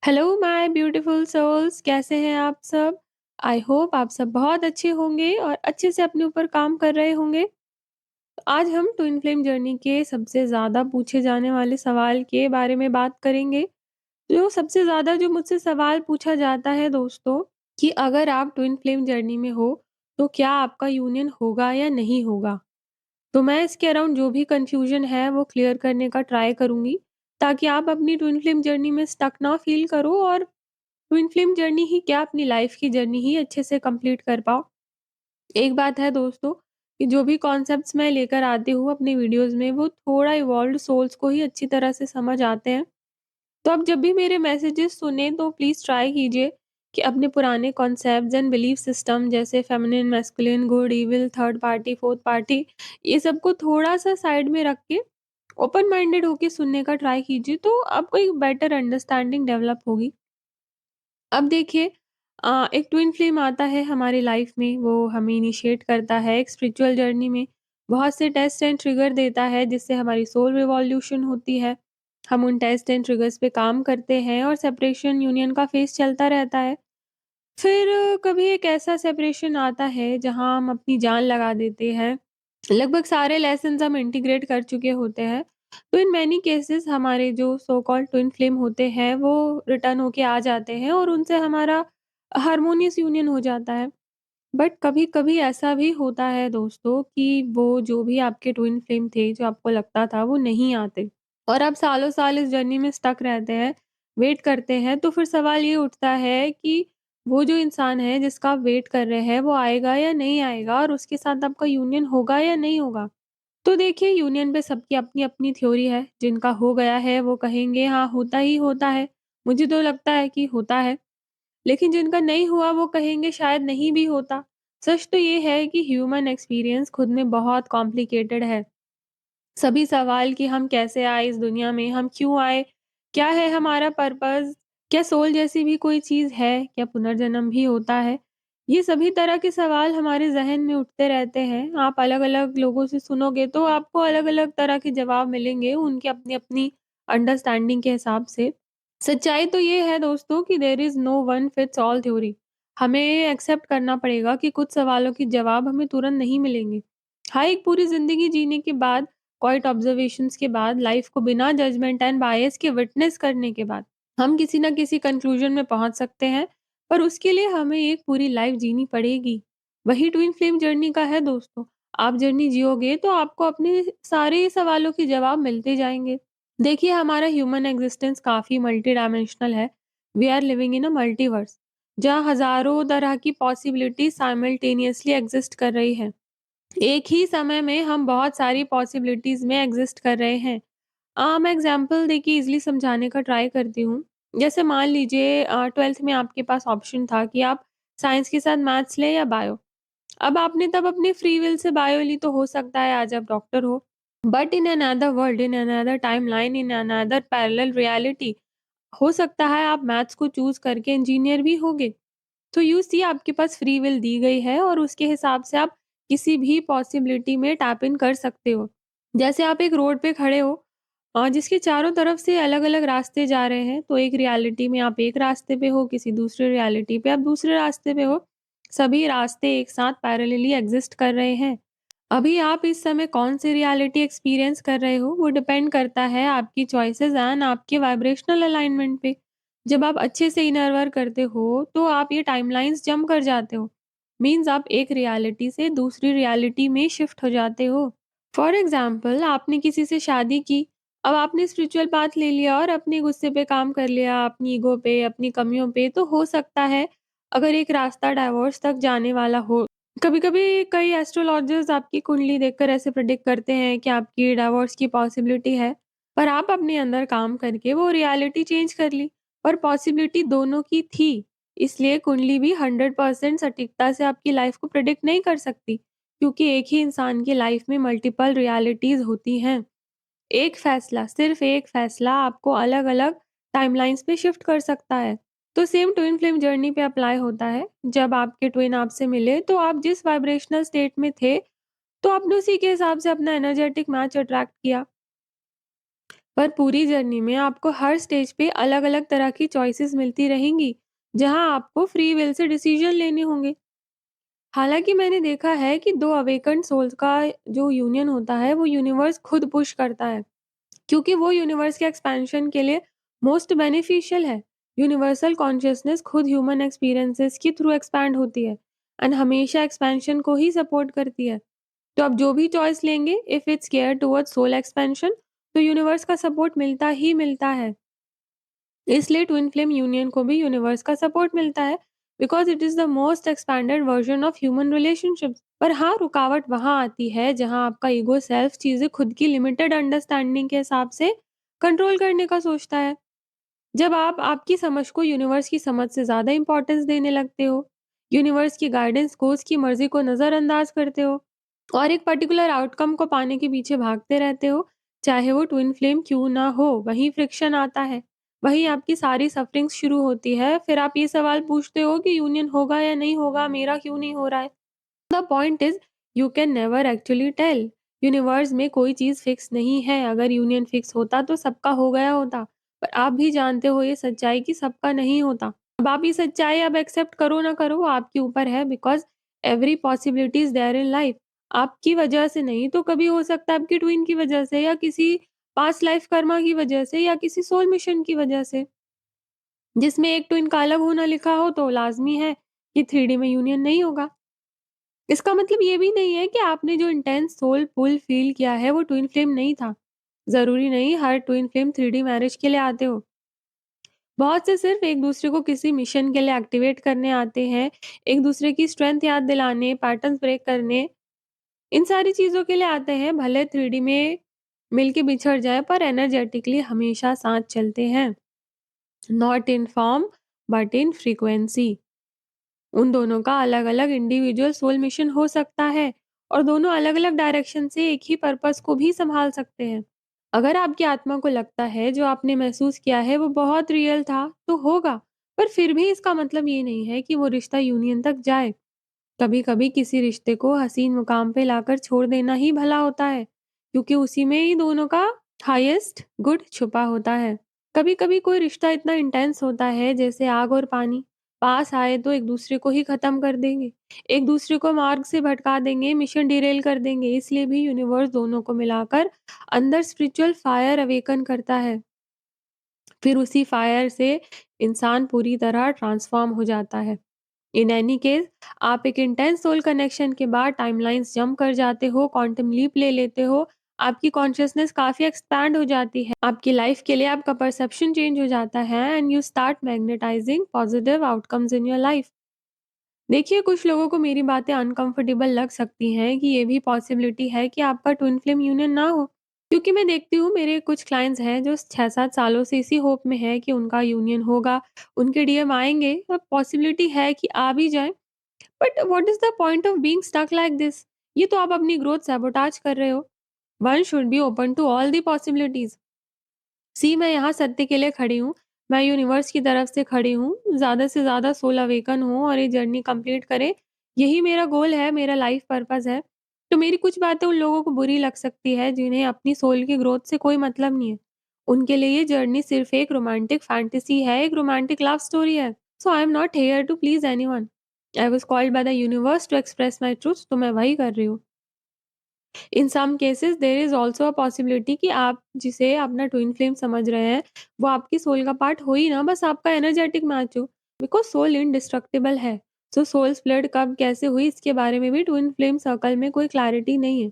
Hello my beautiful souls, कैसे हैं आप सब? आई होप आप सब बहुत अच्छे होंगे और अच्छे से अपने ऊपर काम कर रहे होंगे। तो आज हम ट्विन फ्लेम जर्नी के सबसे ज़्यादा पूछे जाने वाले सवाल के बारे में बात करेंगे। जो सबसे ज़्यादा जो मुझसे सवाल पूछा जाता है दोस्तों, कि अगर आप ट्विन फ्लेम जर्नी में हो, तो क्या आपका यूनियन होगा या नहीं होगा? तो मैं इसके अराउंड जो भी कन्फ्यूज़न है वो क्लियर करने का ट्राई करूँगी, ताकि आप अपनी ट्विन फ्लेम जर्नी में स्टक ना फ़ील करो और ट्विन फ्लेम जर्नी ही क्या अपनी लाइफ की जर्नी ही अच्छे से कंप्लीट कर पाओ। एक बात है दोस्तों, कि जो भी कॉन्सेप्ट्स मैं लेकर आती हूँ अपनी वीडियोज़ में वो थोड़ा इवॉल्व्ड सोल्स को ही अच्छी तरह से समझ आते हैं। तो आप जब भी मेरे मैसेजेस सुने तो प्लीज़ ट्राई कीजिए कि अपने पुराने कॉन्सेप्ट्स एंड बिलीफ सिस्टम जैसे feminine, masculine, good, evil, third party, fourth party, ये सबको थोड़ा-सा साइड में रख के ओपन माइंडेड होके सुनने का ट्राई कीजिए, तो आपको एक बेटर अंडरस्टैंडिंग डेवलप होगी। अब देखिए, एक ट्विन फ्लेम आता है हमारी लाइफ में, वो हमें इनिशिएट करता है एक स्पिरिचुअल जर्नी में। बहुत से टेस्ट एंड ट्रिगर देता है जिससे हमारी सोल रिवॉल्यूशन होती है। हम उन टेस्ट एंड ट्रिगर्स पे काम करते हैं और सेपरेशन यूनियन का फेस चलता रहता है। फिर कभी एक ऐसा सेपरेशन आता है जहाँ हम अपनी जान लगा देते हैं। लगभग सारे लेसन्स हम इंटीग्रेट कर चुके होते हैं। तो इन मैनी केसेस हमारे जो सो कॉल्ड ट्विन फ्लेम होते हैं वो रिटर्न होके आ जाते हैं और उनसे हमारा हार्मोनियस यूनियन हो जाता है। बट कभी-कभी ऐसा भी होता है दोस्तों, कि वो जो भी आपके ट्विन फ्लेम थे, जो आपको लगता था वो नहीं आते और आप सालों-साल इस जर्नी में स्टक रहते हैं, वेट करते हैं। तो फिर सवाल ये उठता है कि वो जो इंसान है जिसका आप वेट कर रहे हैं, वो आएगा या नहीं आएगा और उसके साथ आपका यूनियन होगा या नहीं होगा? तो देखिए, यूनियन पे सबकी अपनी-अपनी थ्योरी है। जिनका हो गया है वो कहेंगे हाँ, होता ही होता है। मुझे तो लगता है कि होता है। लेकिन जिनका नहीं हुआ वो कहेंगे शायद नहीं भी होता। सच तो ये है कि ह्यूमन एक्सपीरियंस खुद में बहुत कॉम्प्लिकेटेड है। सभी सवाल कि हम कैसे आए इस दुनिया में, हम क्यों आए, क्या है हमारा पर्पस, क्या सोल जैसी भी कोई चीज़ है, क्या पुनर्जन्म भी होता है? ये सभी तरह के सवाल हमारे ज़हन में उठते रहते हैं। आप अलग-अलग लोगों से सुनोगे तो आपको अलग-अलग तरह के जवाब मिलेंगे, उनकी अपनी-अपनी अंडरस्टैंडिंग के हिसाब से। सच्चाई तो ये है दोस्तों, कि there is no one fits all theory. हमें एक्सेप्ट करना पड़ेगा कि कुछ सवालों के जवाब हमें तुरंत नहीं मिलेंगे। हाँ, एक पूरी ज़िंदगी जीने के बाद, क्वाइट ऑब्जर्वेशंस के बाद, लाइफ को बिना जजमेंट एंड बायस के विटनेस करने के बाद, हम किसी न किसी कंक्लूजन में पहुँच सकते हैं, पर उसके लिए हमें एक पूरी लाइफ जीनी पड़ेगी। वही ट्विन फ्लेम जर्नी का है दोस्तों। आप जर्नी जियोगे तो आपको अपने सारे सवालों के जवाब मिलते जाएँगे। देखिए, हमारा ह्यूमन एग्जिस्टेंस काफ़ी मल्टी डायमेंशनल है। We are living in a multiverse, जहाँ हज़ारों तरह की पॉसिबिलिटी साइमल्टेनियसली एग्ज़िस्ट कर रही है। एक ही समय में हम बहुत सारी पॉसिबिलिटीज़ में एग्ज़िस्ट कर रहे हैं। मैं एग्ज़ाम्पल देके ईज़िली समझाने का ट्राई करती हूँ। जैसे मान लीजिए, 12th में आपके पास ऑप्शन था कि आप साइंस के साथ मैथ्स लें या बायो। अब आपने तब अपनी फ्री विल से बायो ली, तो हो सकता है आज आप डॉक्टर हो। But in another world, in another timeline, in another parallel reality, हो सकता है आप मैथ्स को चूज़ करके इंजीनियर भी होगे। तो यू सी, आपके पास फ्री विल दी गई है और उसके हिसाब से आप किसी भी पॉसिबिलिटी में टैप इन कर सकते हो। जैसे आप एक रोड पे खड़े हो, जिसके चारों तरफ से अलग-अलग रास्ते जा रहे हैं, तो एक रियलिटी में आप एक रास्ते पे हो, किसी दूसरे रियलिटी पे आप दूसरे रास्ते पे हो। सभी रास्ते एक साथ पैरेलली एग्ज़िस्ट कर रहे हैं। अभी आप इस समय कौन-सी रियलिटी एक्सपीरियंस कर रहे हो, वो डिपेंड करता है आपकी चॉइसेस एंड आपके वाइब्रेशनल अलाइनमेंट पे। जब आप अच्छे से इनर वर्क करते हो, तो आप ये टाइमलाइन्स जंप कर जाते हो। मीन्स आप एक रियलिटी से दूसरी रियलिटी में शिफ्ट हो जाते हो। फॉर एग्ज़ाम्पल, आपने किसी से शादी की, अब आपने स्पिरिचुअल पाथ ले लिया और अपने गुस्से पे काम कर लिया, अपनी ईगो पे, अपनी कमियों पे, तो हो सकता है अगर एक रास्ता डाइवोर्स तक जाने वाला हो। कभी-कभी कई एस्ट्रोलॉजर्स आपकी कुंडली देखकर ऐसे प्रेडिक्ट करते हैं कि आपकी डिवोर्स की पॉसिबिलिटी है, पर आप अपने अंदर काम करके वो रियलिटी चेंज कर ली, पर पॉसिबिलिटी दोनों की थी। इसलिए कुंडली भी 100% सटीकता से आपकी लाइफ को प्रेडिक्ट नहीं कर सकती, क्योंकि एक ही इंसान की लाइफ में मल्टीपल रियलिटीज़ होती हैं। एक फैसला, सिर्फ एक फैसला आपको अलग-अलग टाइमलाइन्स पे शिफ्ट कर सकता है। तो सेम ट्विन फ्लेम जर्नी पे अप्लाई होता है। जब आपके ट्विन आपसे मिले, तो आप जिस वाइब्रेशनल स्टेट में थे, तो आपने उसी के हिसाब से अपना एनर्जेटिक मैच अट्रैक्ट किया। पर पूरी जर्नी में आपको हर स्टेज पे अलग-अलग तरह की चॉइसेस मिलती रहेंगी, जहाँ आपको फ्री विल से डिसीजन लेने होंगे। हालाँकि मैंने देखा है कि 2 अवेकन्ड सोल्स का जो यूनियन होता है, वो यूनिवर्स खुद पुश करता है, क्योंकि वो यूनिवर्स के एक्सपेंशन के लिए मोस्ट बेनिफिशियल है। यूनिवर्सल कॉन्शियसनेस खुद ह्यूमन एक्सपीरियंसेस के थ्रू एक्सपैंड होती है एंड हमेशा एक्सपेंशन को ही सपोर्ट करती है। तो आप जो भी चॉइस लेंगे, if it's care towards soul expansion, तो यूनिवर्स का सपोर्ट मिलता ही मिलता है। इसलिए ट्विन फ्लेम यूनियन को भी यूनिवर्स का सपोर्ट मिलता है, because it is the most expanded version of human relationship. पर हाँ, रुकावट वहां आती है जहां आपका ईगो सेल्फ चीजें खुद की लिमिटेड अंडरस्टैंडिंग के हिसाब से कंट्रोल करने का सोचता है। जब आप आपकी समझ को यूनिवर्स की समझ से ज्यादा इंपॉर्टेंस देने लगते हो, यूनिवर्स की गाइडेंस को, उसकी मर्जी को नजरअंदाज करते हो और एक पर्टिकुलर आउटकम को पाने के पीछे भागते रहते हो, चाहे वो ट्विन फ्लेम क्यों ना हो, वहीं फ्रिक्शन आता है। वहीं आपकी सारी सफरिंग शुरू होती है। फिर आप ये सवाल पूछते हो कि यूनियन होगा या नहीं होगा, मेरा क्यों नहीं हो रहा है। The point is, you can never actually tell. Universe में कोई चीज फिक्स नहीं है। अगर यूनियन फिक्स होता तो सबका हो गया होता। पर आप भी जानते हो ये सच्चाई कि सबका नहीं होता। अब आप ये सच्चाई अब एक्सेप्ट करो ना करो, आपके ऊपर है, because every possibility is there in life. आपकी वजह से नहीं तो कभी हो सकता है आपकी ट्विन की वजह से, या किसी पास्ट लाइफ कर्मा की वजह से, या किसी सोल मिशन की वजह से, जिसमें एक ट्विन का अलग होना लिखा हो, तो लाजमी है कि 3D में यूनियन नहीं होगा। इसका मतलब ये भी नहीं है कि आपने जो इंटेंस सोल पुल फील किया है वो ट्विन फ्लेम नहीं था। ज़रूरी नहीं हर ट्विन फ्लेम 3D मैरिज के लिए आते हो। बहुत से सिर्फ एक दूसरे को किसी मिशन के लिए एक्टिवेट करने आते हैं, एक दूसरे की स्ट्रेंथ याद दिलाने, पैटर्न्स ब्रेक करने, इन सारी चीज़ों के लिए आते हैं। भले 3D में मिलके बिछड़ जाए, पर एनर्जेटिकली हमेशा साथ चलते हैं। Not in form but in frequency. उन दोनों का अलग-अलग इंडिविजुअल सोल मिशन हो सकता है और दोनों अलग-अलग डायरेक्शन से एक ही पर्पस को भी संभाल सकते हैं। अगर आपकी आत्मा को लगता है जो आपने महसूस किया है वो बहुत रियल था, तो होगा। पर फिर भी इसका मतलब ये नहीं है कि वो रिश्ता यूनियन तक जाए। कभी-कभी किसी रिश्ते को हसीन मुकाम पे लाकर छोड़ देना ही भला होता है, क्योंकि उसी में ही दोनों का हाईएस्ट गुड छुपा होता है। कभी-कभी कोई रिश्ता इतना इंटेंस होता है जैसे आग और पानी, पास आए तो एक दूसरे को ही खत्म कर देंगे, एक दूसरे को मार्ग से भटका देंगे, मिशन डिरेल कर देंगे। इसलिए भी यूनिवर्स दोनों को मिलाकर अंदर स्पिरिचुअल फायर अवेकन करता है। फिर उसी फायर से इंसान पूरी तरह ट्रांसफॉर्म हो जाता है। इन एनी केस, आप एक इंटेंस सोल कनेक्शन के बाद टाइमलाइंस जंप कर जाते हो, क्वांटम लीप ले लेते हो, आपकी कॉन्शियसनेस काफ़ी एक्सपैंड हो जाती है, आपकी लाइफ के लिए आपका परसेप्शन चेंज हो जाता है and you start magnetising positive outcomes in your life. देखिए, कुछ लोगों को मेरी बातें अनकंफर्टेबल लग सकती हैं कि ये भी पॉसिबिलिटी है कि आपका ट्विन फ्लेम यूनियन ना हो। क्योंकि मैं देखती हूँ मेरे कुछ क्लाइंट्स हैं जो 6-7 सालों से इसी होप में है कि उनका यूनियन होगा, उनके डीएम आएँगे और पॉसिबिलिटी है कि आ भी जाएँ। But what is the point of being stuck like this? ये तो आप अपनी ग्रोथ सैबोटाज कर रहे हो। One should be open to all the possibilities. See, मैं यहाँ सत्य के लिए खड़ी हूँ, मैं यूनिवर्स की तरफ से खड़ी हूँ, ज़्यादा से ज़्यादा सोल अवेकन हो और ये जर्नी कंप्लीट करे, यही मेरा गोल है, मेरा लाइफ पर्पस है। तो मेरी कुछ बातें उन लोगों को बुरी लग सकती है जिन्हें अपनी सोल की ग्रोथ से कोई मतलब नहीं है। उनके लिए ये जर्नी सिर्फ एक रोमांटिक फैंटेसी है, एक रोमांटिक लव स्टोरी है। So I am not here to please anyone. I was called by the universe to express my truths, तो मैं वही कर रही हूँ। In some cases there is also a possibility कि आप जिसे अपना ट्विन फ्लेम समझ रहे हैं, वो आपकी सोल का पार्ट हो ही ना, बस आपका एनर्जेटिक मैच हो। बिकॉज सोल इनडिस्ट्रक्टिबल है। सो सोल स्प्लिट कब कैसे हुई इसके बारे में भी ट्विन फ्लेम सर्कल में कोई क्लैरिटी नहीं है।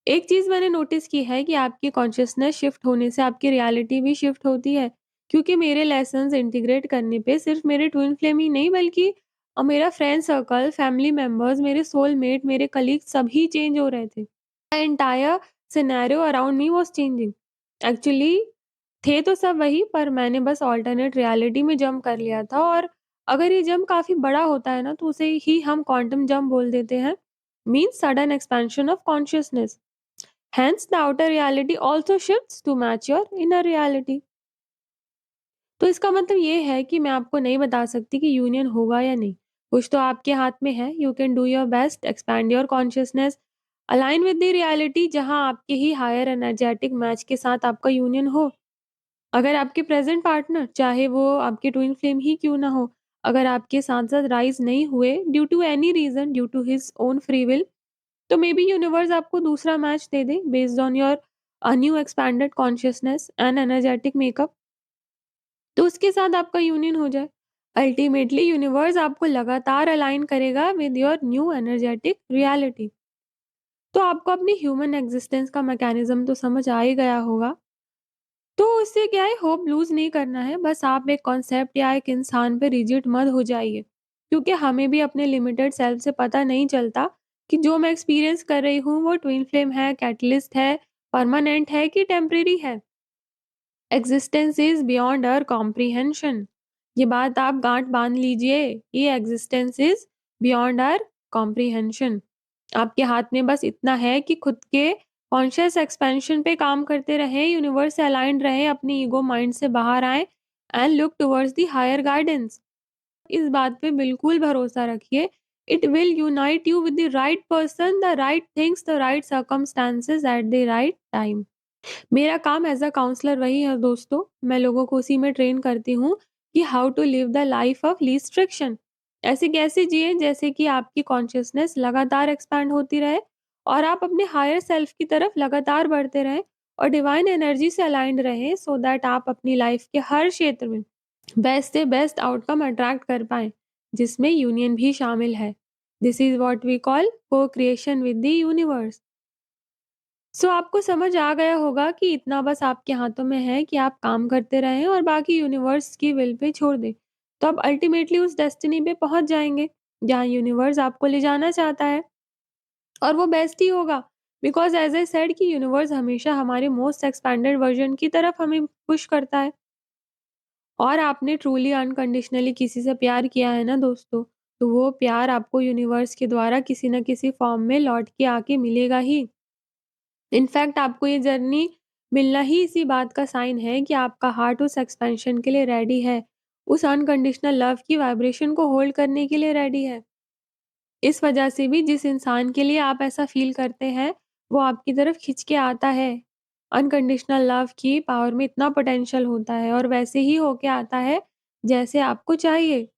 एक चीज मैंने नोटिस की है कि आपकी कॉन्शियसनेस शिफ्ट होने से आपकी रियलिटी भी शिफ्ट होती है। क्योंकि मेरे लेसन्स इंटीग्रेट करने पे सिर्फ मेरे ट्विन फ्लेम ही नहीं, बल्कि मेरा फ्रेंड सर्कल, फैमिली मेंबर्स, मेरे सोलमेट, मेरे कलीग सभी चेंज हो रहे थे। Entire scenario around me was changing. Actually थे तो सब वही, पर मैंने बस ऑल्टरनेट रियलिटी में जंप कर लिया था। और अगर ये जंप काफी बड़ा होता है ना, तो उसे ही हम क्वांटम जंप बोल देते हैं। Means sudden expansion of consciousness. Hence, the outer reality also shifts to match your inner reality. तो इसका मतलब ये है कि मैं आपको नहीं बता सकती कि यूनियन होगा या नहीं। कुछ तो आपके हाथ में है। You can do your best, expand your consciousness, align with the reality, जहाँ आपके ही हायर एनर्जेटिक मैच के साथ आपका यूनियन हो। अगर आपके प्रेज़ेंट पार्टनर, चाहे वो आपके ट्विन फ्लेम ही क्यों ना हो, अगर आपके साथ-साथ राइज़ नहीं हुए due to any reason, due to his own free will, तो मे बी यूनिवर्स आपको दूसरा मैच दे दे based on your new expanded consciousness and energetic makeup, तो उसके साथ आपका यूनियन हो जाए। अल्टीमेटली यूनिवर्स आपको लगातार अलाइन करेगा with your new energetic reality. तो आपको अपनी ह्यूमन एग्जिस्टेंस का मैकेनिज्म तो समझ आ ही गया होगा। तो इससे क्या है, होप लूज़ नहीं करना है, बस आप एक कॉन्सेप्ट या एक इंसान पे रिजिड मत हो जाइए। क्योंकि हमें भी अपने लिमिटेड सेल्फ से पता नहीं चलता कि जो मैं एक्सपीरियंस कर रही हूँ वो ट्विन फ्लेम है, कैटलिस्ट है, परमानेंट है कि टेम्परेरी है। Existence is beyond our comprehension. ये बात आप गांठ बांध लीजिए, ये existence is beyond our comprehension. आपके हाथ में बस इतना है कि खुद के कॉन्शियस एक्सपेंशन पे काम करते रहें, यूनिवर्स से अलाइंड रहें, अपनी ईगो माइंड से बाहर आएं and look towards the higher guidance. इस बात पे बिल्कुल भरोसा रखिए, it will unite you with the right person, the right things, the right circumstances at the right time. मेरा काम एज़ अ काउंसलर वही है दोस्तों, मैं लोगों को उसी में ट्रेन करती हूँ कि how to live the life of least friction. ऐसे कैसे जिए जैसे कि आपकी कॉन्शियसनेस लगातार एक्सपैंड होती रहे और आप अपने हायर सेल्फ की तरफ लगातार बढ़ते रहें और डिवाइन एनर्जी से अलाइंड रहें, सो दैट आप अपनी लाइफ के हर क्षेत्र में बेस्ट से बेस्ट आउटकम अट्रैक्ट कर पाएँ, जिसमें यूनियन भी शामिल है। This is what we call co-creation with the universe. So आपको समझ आ गया होगा कि इतना बस आपके हाथों में है कि आप काम करते रहें और बाकी यूनिवर्स की विल पे छोड़ दें। तो आप अल्टीमेटली उस डेस्टिनी पे पहुँच जाएँगे, जहाँ यूनिवर्स आपको ले जाना चाहता है, और वो बेस्ट ही होगा। बिकॉज़ एज़ आई सेड कि यूनिवर्स हमेशा हमारे मोस्ट एक्सपैंडेड वर्ज़न की तरफ हमें पुश करता है। और आपने ट्रूली अनकंडीशनली किसी से प्यार किया है ना दोस्तों, तो वो प्यार आपको यूनिवर्स के द्वारा किसी न किसी फ़ॉर्म में लौट के आके मिलेगा ही। इनफैक्ट आपको ये जर्नी मिलना ही इसी बात का साइन है कि आपका हार्ट उस एक्सपेंशन के लिए रेडी है, उस अनकंडीशनल लव की वाइब्रेशन को होल्ड करने के लिए रेडी है। इस वजह से भी जिस इंसान के लिए आप ऐसा फ़ील करते हैं, वो आपकी तरफ खिंच के आता है। अनकंडीशनल लव की पावर में इतना पोटेंशियल होता है और वैसे ही होके आता है, जैसे आपको चाहिए।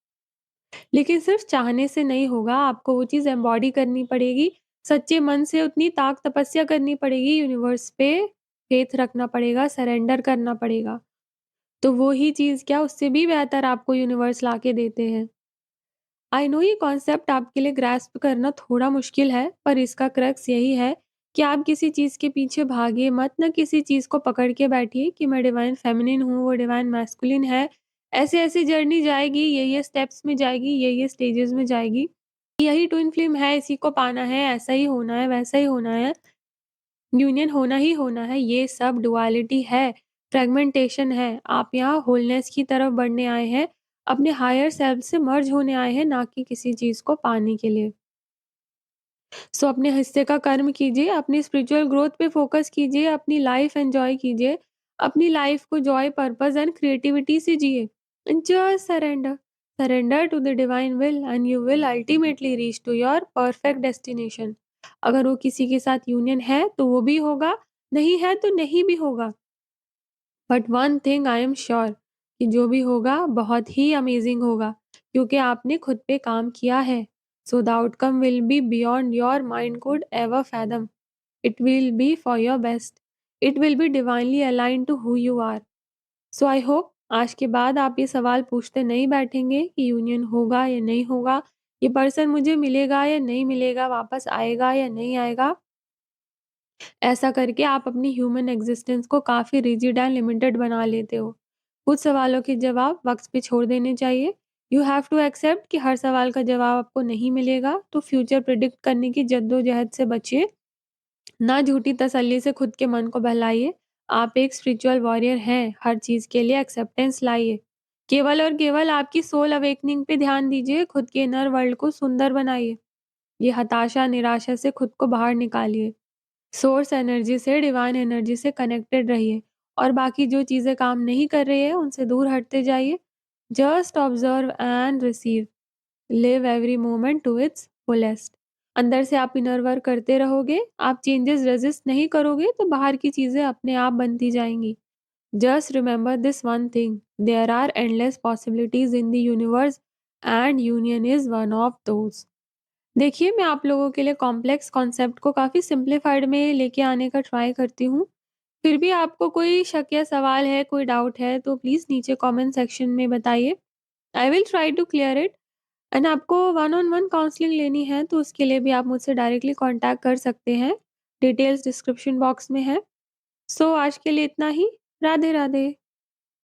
लेकिन सिर्फ चाहने से नहीं होगा, आपको वो चीज़ एम्बॉडी करनी पड़ेगी, सच्चे मन से उतनी ताक तपस्या करनी पड़ेगी, यूनिवर्स पे फेथ रखना पड़ेगा, सरेंडर करना पड़ेगा। तो वो ही चीज़ क्या, उससे भी बेहतर आपको यूनिवर्स लाके देते हैं। आई नो ये कॉन्सेप्ट आपके लिए ग्रैस्प करना थोड़ा मुश्किल है, पर इसका क्रक्स यही है कि आप किसी चीज़ के पीछे भागिए मत, ना किसी चीज़ को पकड़ के बैठिए कि मैं डिवाइन फेमिनिन हूँ, वो डिवाइन मैस्कुलिन है। ऐसे-ऐसे जर्नी जाएगी, ये स्टेप्स में जाएगी, ये स्टेजेस में जाएगी। यही ट्विन फ्लेम है, इसी को पाना है, ऐसा ही होना है, वैसा ही होना है, यूनियन होना ही होना है, ये सब डुअलिटी है, फ्रेगमेंटेशन है। आप यहाँ होलनेस की तरफ बढ़ने आए हैं, अपने हायर सेल्फ से मर्ज होने आए हैं, ना कि किसी चीज़ को पाने के लिए। सो अपने हिस्से का कर्म कीजिए, अपनी स्पिरिचुअल ग्रोथ पे फोकस कीजिए, अपनी लाइफ एन्जॉय कीजिए, अपनी लाइफ को जॉय, पर्पस एंड क्रिएटिविटी से जिए। And just surrender, surrender to the divine will and you will ultimately reach to your perfect destination. अगर वो किसी के साथ यूनियन है, तो वो भी होगा, नहीं है तो नहीं भी होगा। But one thing I am sure कि जो भी होगा बहुत ही अमेजिंग होगा, क्योंकि आपने खुद पे काम किया है। So the outcome will be beyond your mind could ever fathom. It will be for your best. It will be divinely align to who you are. So I hope आज के बाद आप ये सवाल पूछते नहीं बैठेंगे कि यूनियन होगा या नहीं होगा, ये पर्सन मुझे मिलेगा या नहीं मिलेगा, वापस आएगा या नहीं आएगा। ऐसा करके आप अपनी ह्यूमन एग्जिस्टेंस को काफ़ी रिजिड एंड लिमिटेड बना लेते हो। कुछ सवालों के जवाब वक़्त पे छोड़ देने चाहिए। यू हैव टू एक्सेप्ट कि हर सवाल का जवाब आपको नहीं मिलेगा, तो फ्यूचर प्रेडिक्ट करने की जद्दोजहद से बचिए। ना झूठी तसल्ली से खुद के मन को बहलाइए। आप एक स्पिरिचुअल वॉरियर हैं, हर चीज़ के लिए एक्सेप्टेंस लाइए। केवल और केवल आपकी सोल अवेकनिंग पे ध्यान दीजिए, खुद के इनर वर्ल्ड को सुंदर बनाइए। ये हताशा, निराशा से खुद को बाहर निकालिए। सोर्स एनर्जी से, डिवाइन एनर्जी से कनेक्टेड रहिए और बाकी जो चीज़ें काम नहीं कर रही है उनसे दूर हटते जाइए। Just observe and receive, live every moment to its fullest. अंदर से आप इनर वर्क करते रहोगे, आप चेंजेस रेज़िस्ट नहीं करोगे तो बाहर की चीज़ें अपने आप बनती जाएँगी। Just remember this one thing, there are endless possibilities in the universe and union is one of those. देखिए, मैं आप लोगों के लिए कॉम्प्लेक्स कॉन्सेप्ट को काफ़ी सिम्प्लिफाइड में लेके आने का ट्राई करती हूँ। फिर भी आपको कोई शक या सवाल है, कोई डाउट है तो प्लीज़ नीचे कमेंट सेक्शन में बताइए। I will try to clear it. And आपको वन ऑन वन काउंसलिंग लेनी है तो उसके लिए भी आप मुझसे डायरेक्टली कॉन्टैक्ट कर सकते हैं। डिटेल्स डिस्क्रिप्शन बॉक्स में है। सो आज के लिए इतना ही। राधे राधे।